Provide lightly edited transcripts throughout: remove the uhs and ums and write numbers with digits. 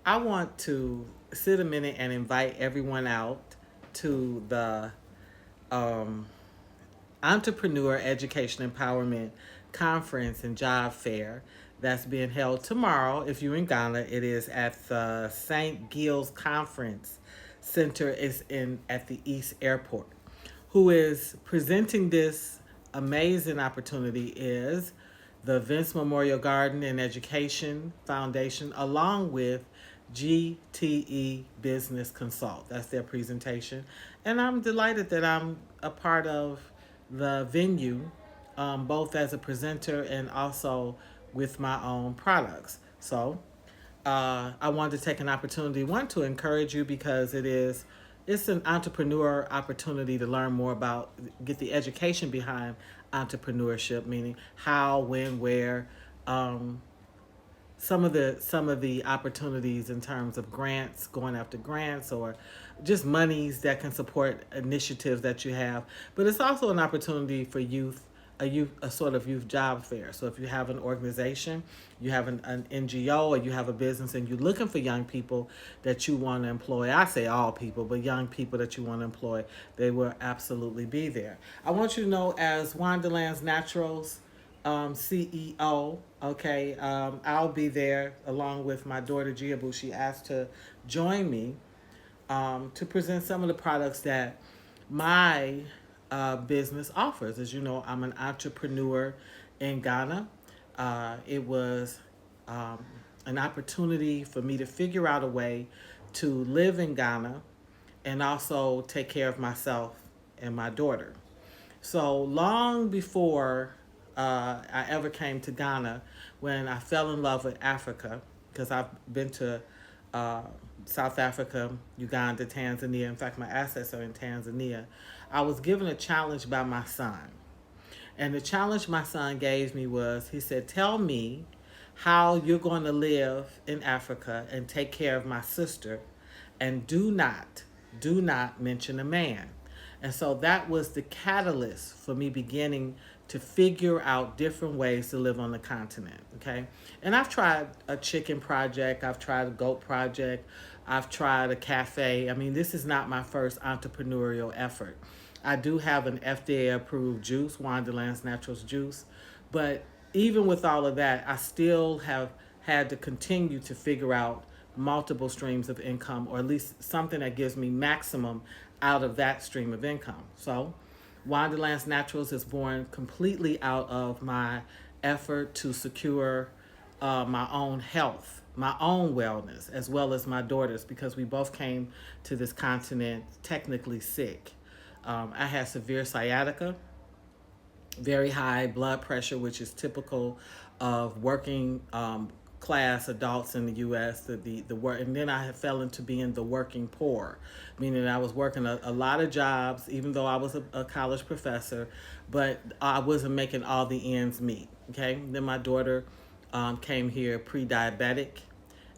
I want to sit a minute and invite everyone out to the um, Entrepreneur Education Empowerment Conference and Job Fair that's being held tomorrow. If you're in Ghana, it is at the St. Gilles Conference Center. It's in at the East Airport. Who is presenting this amazing opportunity is the Vince Memorial Garden and Education Foundation, along with GTE Business Consult. That's their presentation. And I'm delighted that I'm a part of the venue, both as a presenter and also with my own products. So I wanted to take an opportunity, one, to encourage you because it's an entrepreneur opportunity to learn more about, get the education behind entrepreneurship, meaning how, when, where, um, some of the opportunities in terms of grants, going after grants, or just monies that can support initiatives that you have. But it's also an opportunity for a sort of youth job fair. So if you have an organization, you have an NGO, or you have a business, and you're looking for young people that you want to employ, I say all people, but young people that you want to employ, they will absolutely be there. I want you to know, as Wonderland's Naturals CEO. Okay, I'll be there along with my daughter Giabu. She asked to join me to present some of the products that my business offers. As you know, I'm an entrepreneur in Ghana. It was um, an opportunity for me to figure out a way to live in Ghana and also take care of myself and my daughter. So long before I ever came to Ghana, when I fell in love with Africa, because I've been to uh, South Africa, Uganda, Tanzania. In fact, my assets are in Tanzania. I was given a challenge by my son. And the challenge my son gave me was, he said, tell me how you're going to live in Africa and take care of my sister, and do not mention a man. And so that was the catalyst for me beginning to figure out different ways to live on the continent. Okay. And I've tried a chicken project, I've tried a goat project, I've tried a cafe. I mean, this is not my first entrepreneurial effort. I do have an FDA approved juice, Wonderland's Naturals juice, but even with all of that, I still have had to continue to figure out multiple streams of income, or at least something that gives me maximum out of that stream of income. So, Wonderland's Naturals is born completely out of my effort to secure my own health, my own wellness, as well as my daughter's, because we both came to this continent technically sick. I had severe sciatica, very high blood pressure, which is typical of working class adults in the U.S. The work, and then I had fell into being the working poor, meaning I was working a lot of jobs, even though I was a college professor, but I wasn't making all the ends meet. Okay, then my daughter came here pre-diabetic,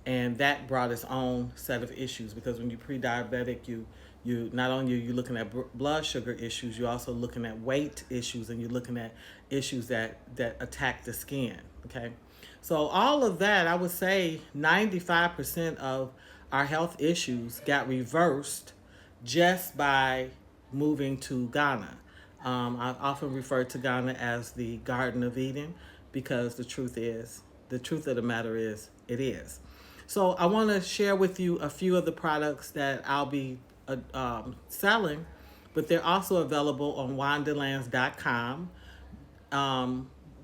and that brought its own set of issues, because when you're pre-diabetic, you not only are you looking at blood sugar issues, you're also looking at weight issues, and you're looking at issues that attack the skin. Okay, so all of that, I would say 95% of our health issues got reversed just by moving to Ghana. I often refer to Ghana as the Garden of Eden, because the truth of the matter is, it is. So I want to share with you a few of the products that I'll be selling, but they're also available on wanderlands.com.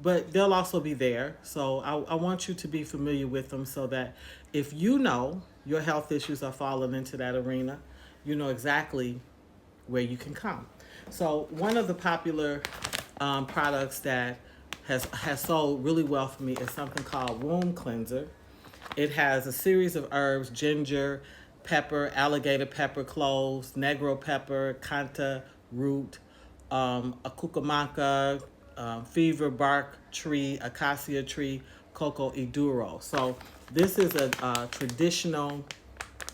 But they'll also be there. So I want you to be familiar with them, so that if you know your health issues are falling into that arena, you know exactly where you can come. So one of the popular products that has sold really well for me is something called Womb Cleanser. It has a series of herbs: ginger, pepper, alligator pepper, cloves, negro pepper, kanta root, a cucamonga, fever bark tree, acacia tree, cocoa iduro. So this is a traditional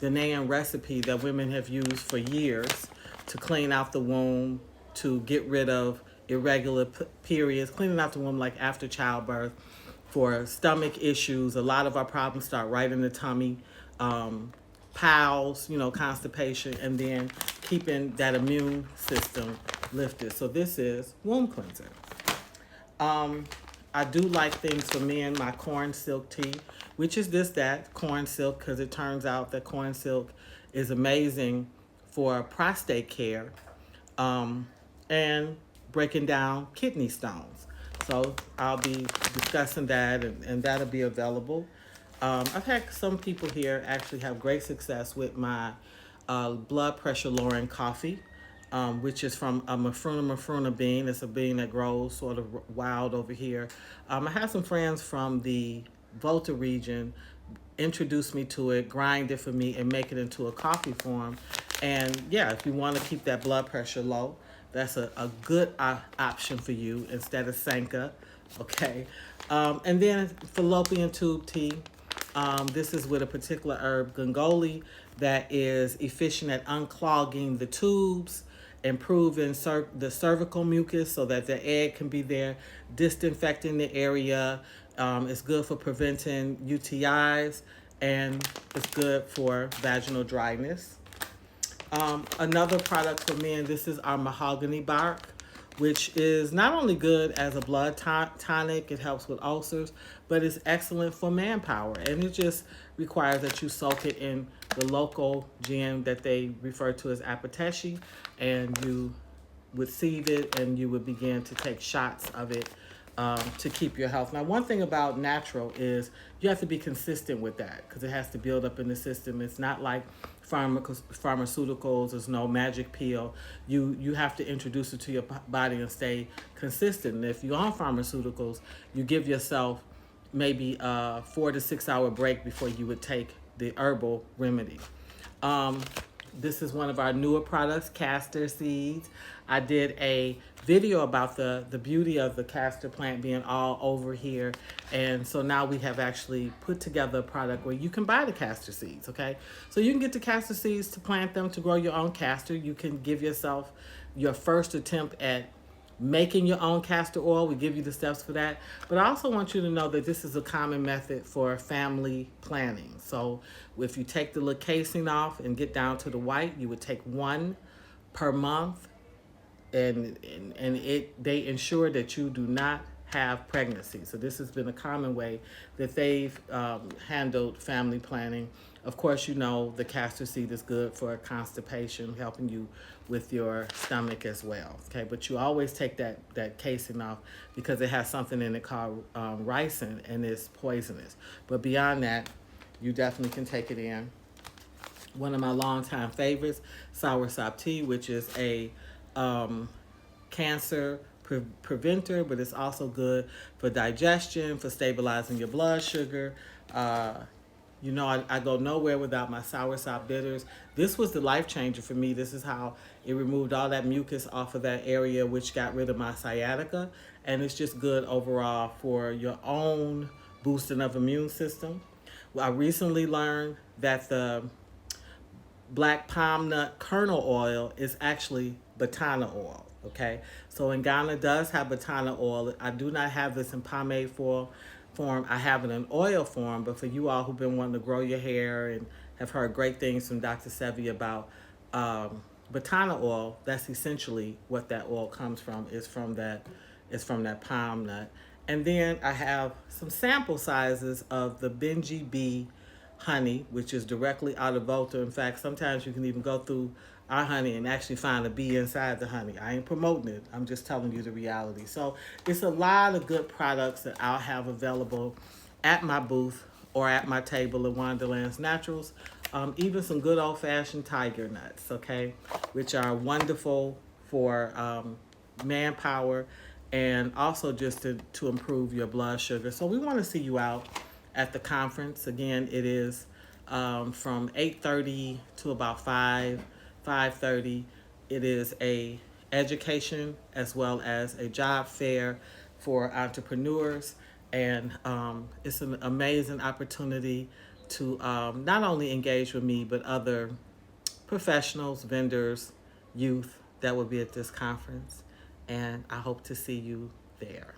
Ghanaian recipe that women have used for years to clean out the womb, to get rid of irregular periods, cleaning out the womb like after childbirth, for stomach issues. A lot of our problems start right in the tummy. piles, constipation, and then keeping that immune system lifted. So this is womb cleanser. Um, I do like things for men, my corn silk tea, which is that corn silk, because it turns out that corn silk is amazing for prostate care, um, and breaking down kidney stones. So I'll be discussing that, and that'll be available. I've had some people here actually have great success with my blood pressure lowering coffee, which is from a mafruna bean. It's a bean that grows sort of wild over here. I have some friends from the Volta region introduce me to it, grind it for me, and make it into a coffee form. And yeah, if you want to keep that blood pressure low, that's a good option for you instead of Sanka. Okay. And then fallopian tube tea. This is with a particular herb, gongoli, that is efficient at unclogging the tubes, improving the cervical mucus so that the egg can be there, disinfecting the area. It's good for preventing UTIs, and it's good for vaginal dryness. Another product for men, this is our mahogany bark, which is not only good as a blood tonic, it helps with ulcers, but it's excellent for manpower. And it just requires that you soak it in the local gin that they refer to as apoteshi, and you would sieve it and you would begin to take shots of it to keep your health. Now, one thing about natural is you have to be consistent with that because it has to build up in the system. It's not like pharmaceuticals. There's no magic pill. You have to introduce it to your body and stay consistent. And if you're on pharmaceuticals, you give yourself maybe a 4 to 6 hour break before you would take the herbal remedy. This is one of our newer products, castor seeds. I did a video about the beauty of the castor plant being all over here. And so now we have actually put together a product where you can buy the castor seeds, okay? So you can get the castor seeds to plant them to grow your own castor. You can give yourself your first attempt at making your own castor oil. We give you the steps for that. But I also want you to know that this is a common method for family planning. So if you take the little casing off and get down to the white, you would take one per month, and they ensure that you do not have pregnancy. So this has been a common way that they've handled family planning. Of course, the castor seed is good for constipation, helping you with your stomach as well. Okay, but you always take that casing off because it has something in it called ricin, and it's poisonous. But beyond that, you definitely can take it in. One of my longtime favorites, soursop tea, which is a cancer preventer, but it's also good for digestion, for stabilizing your blood sugar. I go nowhere without my soursop bitters. This was the life changer for me. This is how it removed all that mucus off of that area, which got rid of my sciatica. And it's just good overall for your own boosting of immune system. I recently learned that the black palm nut kernel oil is actually batana oil. Okay, so in Ghana does have batana oil. I do not have this in pomade form. I have it in oil form, but for you all who've been wanting to grow your hair and have heard great things from Dr. Sevi about batana oil, that's essentially what that oil comes from. Is from that palm nut. And then I have some sample sizes of the Benji Bee honey, which is directly out of Volta. In fact, sometimes you can even go through our honey and actually find a bee inside the honey. I ain't promoting it. I'm just telling you the reality. So it's a lot of good products that I'll have available at my booth or at my table at Wonderland's Naturals. Even some good old-fashioned tiger nuts, okay, which are wonderful for manpower and also just to improve your blood sugar. So we want to see you out at the conference. Again, it is from 8:30 to about 5:30. It is a education as well as a job fair for entrepreneurs, and it's an amazing opportunity to not only engage with me but other professionals, vendors, youth that will be at this conference, and I hope to see you there.